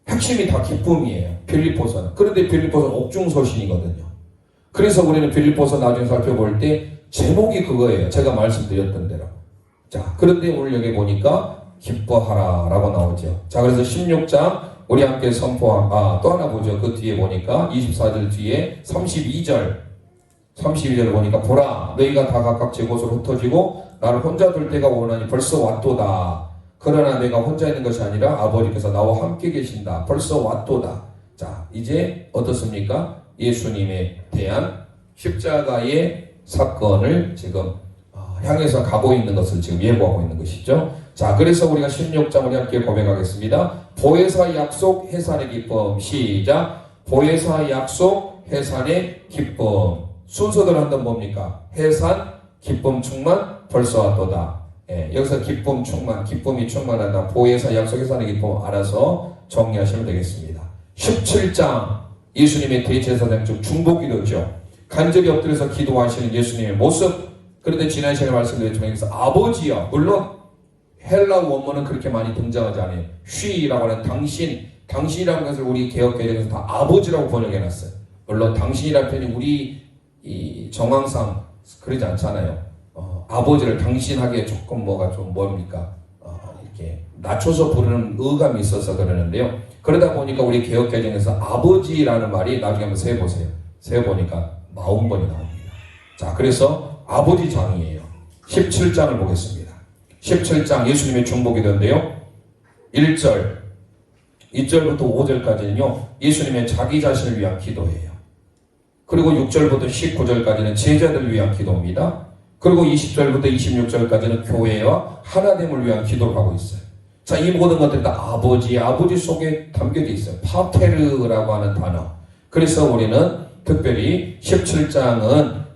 핵심이 다 기쁨이에요. 빌립보서는. 그런데 빌립보서는 옥중서신이거든요. 그래서 우리는 빌립보서 나중에 살펴볼 때 제목이 그거예요. 제가 말씀드렸던 대로. 자, 그런데 오늘 여기 보니까 기뻐하라 라고 나오죠. 자, 그래서 16장 우리 함께 선포한 또 하나 보죠. 그 뒤에 보니까 24절 뒤에 32절 보니까 보라 너희가 다 각각 제 곳으로 흩어지고 나를 혼자 둘 때가 오나니 벌써 왔도다. 그러나 내가 혼자 있는 것이 아니라 아버지께서 나와 함께 계신다. 벌써 왔도다. 자, 이제 어떻습니까? 예수님에 대한 십자가의 사건을 지금 향해서 가고 있는 것을 지금 예고하고 있는 것이죠. 자, 그래서 우리가 16장 우리 함께 고백하겠습니다. 보혜사 약속 해산의 기쁨. 시작. 보혜사 약속 해산의 기쁨. 순서대로 한번 뭡니까? 해산, 기쁨 충만, 벌써 왔도다. 예, 여기서 기쁨 충만, 기쁨이 충만하다. 보혜사 약속 해산의 기쁨 알아서 정리하시면 되겠습니다. 17장 예수님의 대제사장 중 중보기도죠. 간절히 엎드려서 기도하시는 예수님의 모습. 그런데 지난 시간에 말씀드렸지만 여기서 아버지여, 물론 헬라 원문은 그렇게 많이 등장하지 않아요. 쉬라고 하는 당신이라는 것을 우리 개역개정에서 다 아버지라고 번역해놨어요. 물론 당신이라는 표현이 우리 이 정황상 그러지 않잖아요. 아버지를 당신하기에 조금 뭐가 좀 뭡니까? 이렇게 낮춰서 부르는 의감이 있어서 그러는데요. 그러다 보니까 우리 개역개정에서 아버지라는 말이 나중에 한번 세보세요. 세보니까 40번이 나옵니다. 자, 그래서 아버지 장이에요. 17장을 보겠습니다. 17장 예수님의 중보기도인데요. 1절, 2절부터 5절까지는요. 예수님의 자기 자신을 위한 기도예요. 그리고 6절부터 19절까지는 제자들을 위한 기도입니다. 그리고 20절부터 26절까지는 교회와 하나됨을 위한 기도를 하고 있어요. 자, 이 모든 것들이 다 아버지 속에 담겨져 있어요. 파테르라고 하는 단어. 그래서 우리는 특별히 17장은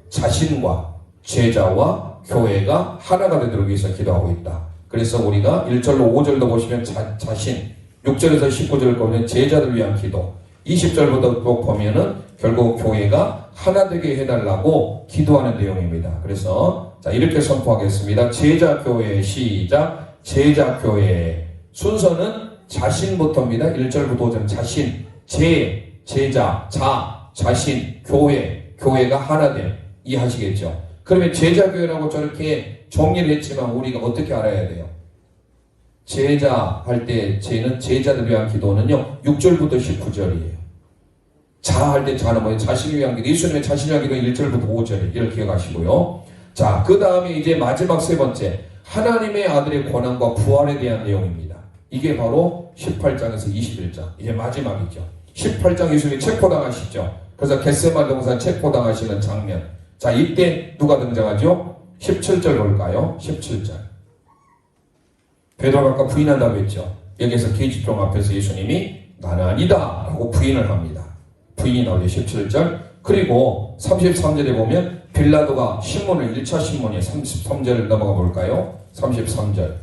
자신과 제자와 교회가 하나가 되도록 위해서 기도하고 있다. 그래서 우리가 1절로 5절도 보시면 자신, 6절에서 19절을 보면 제자들 위한 기도, 20절부터 또 보면은 결국 교회가 하나 되게 해달라고 기도하는 내용입니다. 그래서 자 이렇게 선포하겠습니다. 제자교회 시작. 제자교회 순서는 자신부터입니다. 1절부터 5절 자신, 제자, 자신, 교회가 하나 됨 이해하시겠죠? 그러면 제자교회라고 저렇게 정리를 했지만 우리가 어떻게 알아야 돼요? 제자 할 때 제는 제자들 위한 기도는요 6절부터 19절이에요. 자 할 때 자는 뭐예요? 자신을 위한 기도. 예수님의 자신을 위한 기도 1절부터 5절 이렇게 기억하시고요. 자 그 다음에 이제 마지막 세 번째 하나님의 아들의 권한과 부활에 대한 내용입니다. 이게 바로 18장에서 21장 이제 마지막이죠. 18장 예수님이 체포당하시죠. 그래서 겟세마네 동산 체포당하시는 장면. 자 이때 누가 등장하죠? 17절 볼까요? 17절 베드로가 아까 부인한다고 했죠. 여기서 계집종 앞에서 예수님이 나는 아니다 라고 부인을 합니다. 부인이 나오죠. 17절 그리고 33절에 보면 빌라도가 신문을 1차 신문에 33절 넘어가 볼까요? 33절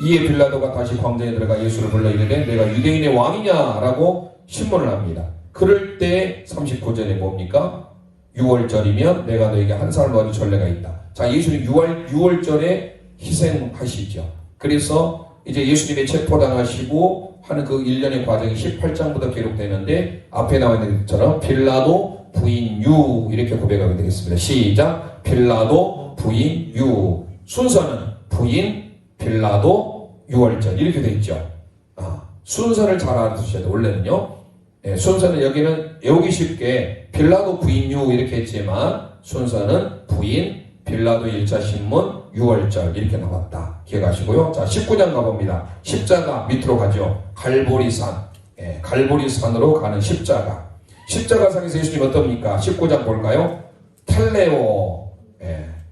이에 빌라도가 다시 광장에 들어가 예수를 불러 이르되 내가 유대인의 왕이냐 라고 신문을 합니다. 그럴 때 39절에 뭡니까? 6월절이면 내가 너에게 한 살을 놓아줄 전례가 있다. 자 예수님 6월절에 희생하시죠. 그래서 이제 예수님의 체포당하시고 하는 그 1년의 과정이 18장부터 기록되는데 앞에 나와 있는 것처럼 빌라도 부인 유 이렇게 고백하게 되겠습니다. 시작. 빌라도 부인 유 순서는 부인 빌라도 6월절 이렇게 되어 있죠. 순서를 잘 알아두셔야 돼요. 원래는요. 순서는 여기는 외우기 쉽게 빌라도 부인 유 이렇게 했지만 순서는 부인 빌라도 1차 신문 6월절 이렇게 나왔다. 기억하시고요. 자 19장 가봅니다. 십자가 밑으로 가죠. 갈보리산 갈보리산으로 가는 십자가 십자가상에서 예수님 어떻습니까? 19장 볼까요? 텔레오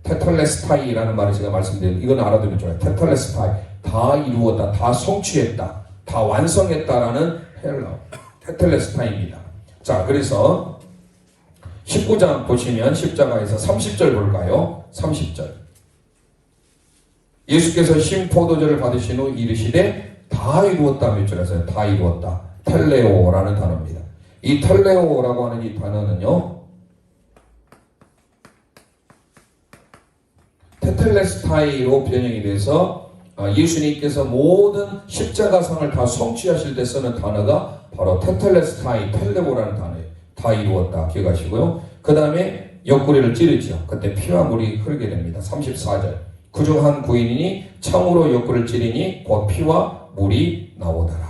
테텔레스타이라는 말을 제가 말씀드렸는데 이건 알아두면 좋아요. 테텔레스타이 다 이루었다. 다 성취했다. 다 완성했다라는 헬라 테텔레스타입니다. 자 그래서 19장 보시면 십자가에서 30절 볼까요? 30절 예수께서 신포도주를 받으신 후 이르시되 다 이루었다 몇 절에서요? 다 이루었다. 텔레오라는 단어입니다. 이 텔레오라고 하는 이 단어는요 테텔레스타이로 변형이 돼서 예수님께서 모든 십자가상을 다 성취하실 때 쓰는 단어가 바로 테텔레스타이 텔레오라는 단어예요. 다 이루었다 기억하시고요. 그 다음에 옆구리를 찌르죠. 그때 피와 물이 흐르게 됩니다. 34절 그중 한 구인이니 창으로 옆구리를 찌르니 곧 피와 물이 나오더라.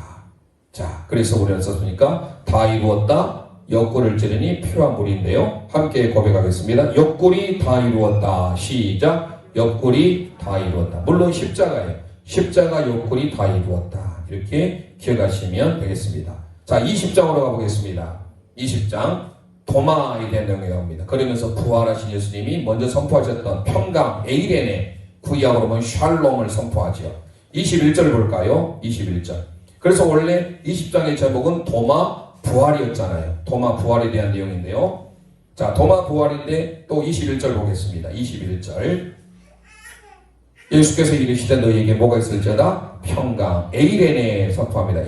자 그래서 우리는 썼으니까 다 이루었다 옆구리를 찌르니 피와 물인데요. 함께 고백하겠습니다. 옆구리 다 이루었다. 시작. 옆구리 다 이루었다. 물론 십자가예요. 십자가 옆구리 다 이루었다. 이렇게 기억하시면 되겠습니다. 자 20장으로 가보겠습니다. 20장 도마에 대한 내용이 나옵니다. 그러면서 부활하신 예수님이 먼저 선포하셨던 평강 에이레네 구약으로 보면 샬롬을 선포하죠. 21절 볼까요? 21절 그래서 원래 20장의 제목은 도마 부활이었잖아요. 도마 부활에 대한 내용인데요. 자 도마 부활인데 또 21절 보겠습니다. 21절 예수께서 이르시되 너희에게 뭐가 있을지어다? 평강 에이레네 선포합니다.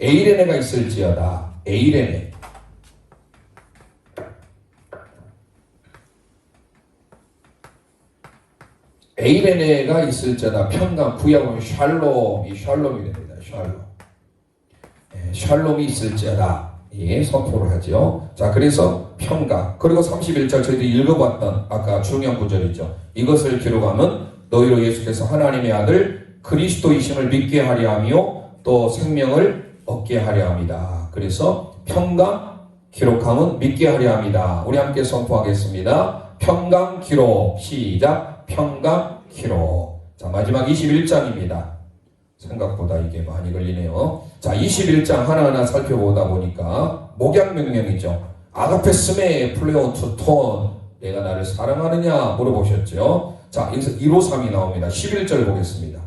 에이레네가 있을지어다. 에이레네 에이레네가 있을지어다. 평강 구약은 샬롬이 됩니다. 샬롬이 있을지어다. 예, 선포를 하죠. 자 그래서 평강 그리고 31절 저희들이 읽어봤던 아까 중요한 구절이죠. 이것을 기록하면 너희로 예수께서 하나님의 아들 그리스도이심을 믿게 하려 하며 또 생명을 얻게 하려 합니다. 그래서 평강 기록함은 믿게 하려 합니다. 우리 함께 선포하겠습니다. 평강 기록 시작. 평강 기록. 자 마지막 21장입니다. 생각보다 이게 많이 걸리네요. 자 21장 하나하나 살펴보다 보니까 목약명령이죠. 아가페스메 플레오투톤 내가 나를 사랑하느냐 물어보셨죠. 자 여기서 153이 나옵니다. 11절 보겠습니다.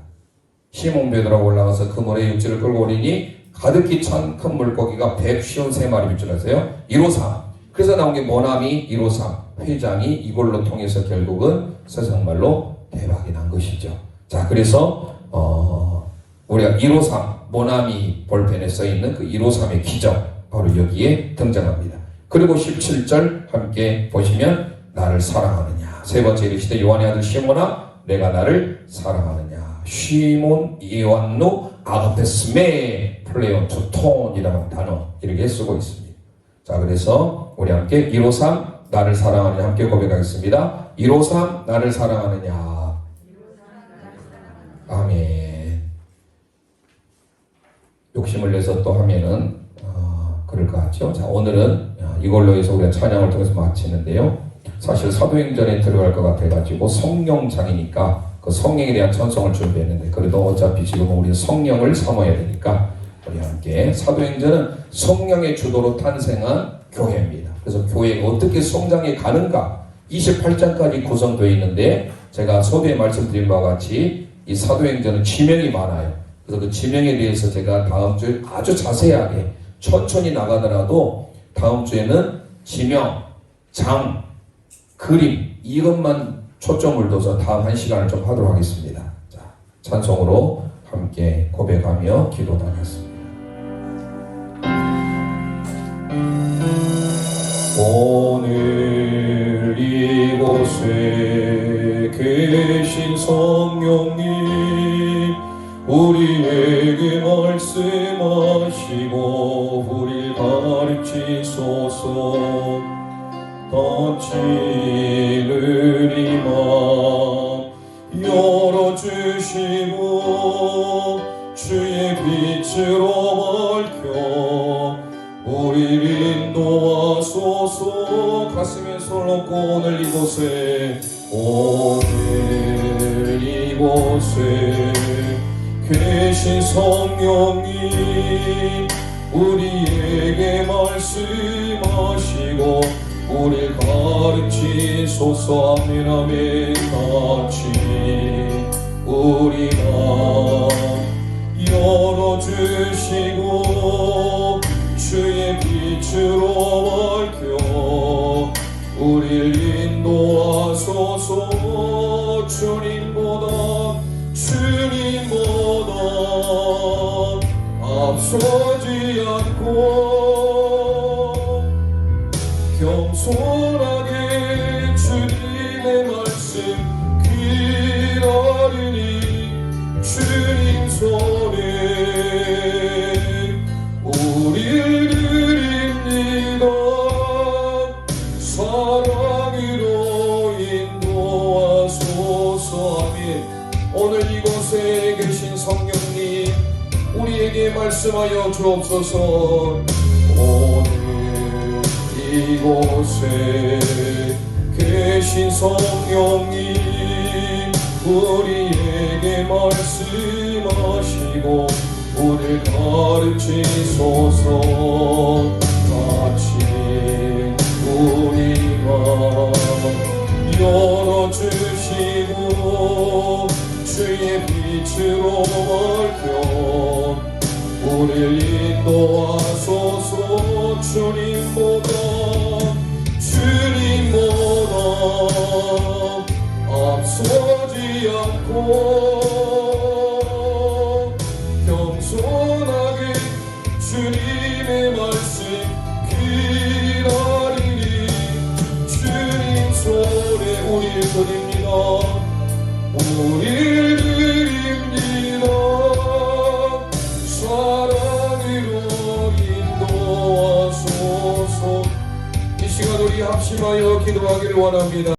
시몬 베드로가 올라가서 그 모래 육지를 끌고 오리니 가득히 찬 큰 물고기가 153마리 줄 아세요? 153. 그래서 나온 게 모나미 153 회장이 이걸로 통해서 결국은 세상말로 대박이 난 것이죠. 자 그래서 우리가 153 모나미 볼펜에 써있는 그 153의 기적 바로 여기에 등장합니다. 그리고 17절 함께 보시면 나를 사랑하느냐. 세 번째 이르시되 요한의 아들 시몬아 내가 나를 사랑하느냐. 시몬 이완누 아가페스메 플레온 투톤이라는 단어 이렇게 쓰고 있습니다. 자, 그래서 우리 함께 153 나를 사랑하느냐 함께 고백하겠습니다. 153 나를 사랑하느냐. 아멘. 욕심을 내서 또 하면은 그럴 것 같죠. 자, 오늘은 이걸로 해서 우리가 찬양을 통해서 마치는데요. 사실 사도행전에 들어갈 것 같아가지고 성령장이니까 그 성령에 대한 찬송을 준비했는데 그래도 어차피 지금은 우리 성령을 삼아야 되니까 우리 함께 사도행전은 성령의 주도로 탄생한 교회입니다. 그래서 교회가 어떻게 성장해 가는가 28장까지 구성되어 있는데 제가 서두에 말씀드린 바와 같이 이 사도행전은 지명이 많아요. 그래서 그 지명에 대해서 제가 다음 주에 아주 자세하게 천천히 나가더라도 다음 주에는 지명, 장, 그림 이것만 초점을 둬서 다음 한 시간을 좀 하도록 하겠습니다. 자, 찬송으로 함께 고백하며 기도 나눴습니다. 오늘 이곳에 계신 성령님 우리에게 말씀하시고 우리를 가르치소서. 닫히는 이 맘 열어주시고 주의 빛으로 밝혀 우리를 인도하소서. 가슴에 손 얹고 오늘 이곳에 계신 성령님 우리에게 말씀하시고 우리를 가르치소서. 아멘 아멘. 같이 우리 맘 열어주시고 주의 빛으로 밝혀 우리를 인도하소서. 주님보다 앞서지 않고 겸손하게 주님의 말씀 기다리니 주님 손에 우리를 드립니다. 사랑으로 인도하소서. 아멘. 오늘 이곳에 계신 성령님 우리에게 말씀하여 주옵소서. 오늘 이곳에 계신 성령님 우리에게 말씀하시고 우리를 가르치소서. 같이 우리 맘 열어주시고 주의 빛으로 밝혀 우리를 인도하소서. 주님보다 앞서지 않고 겸손하게 주님의 말씀 기다리니 주님 손에 우리를 드립니다. 우리를 드립니다. 사랑으로 인도하소서. 이 시간 우리 합심하여 기도하기를 원합니다.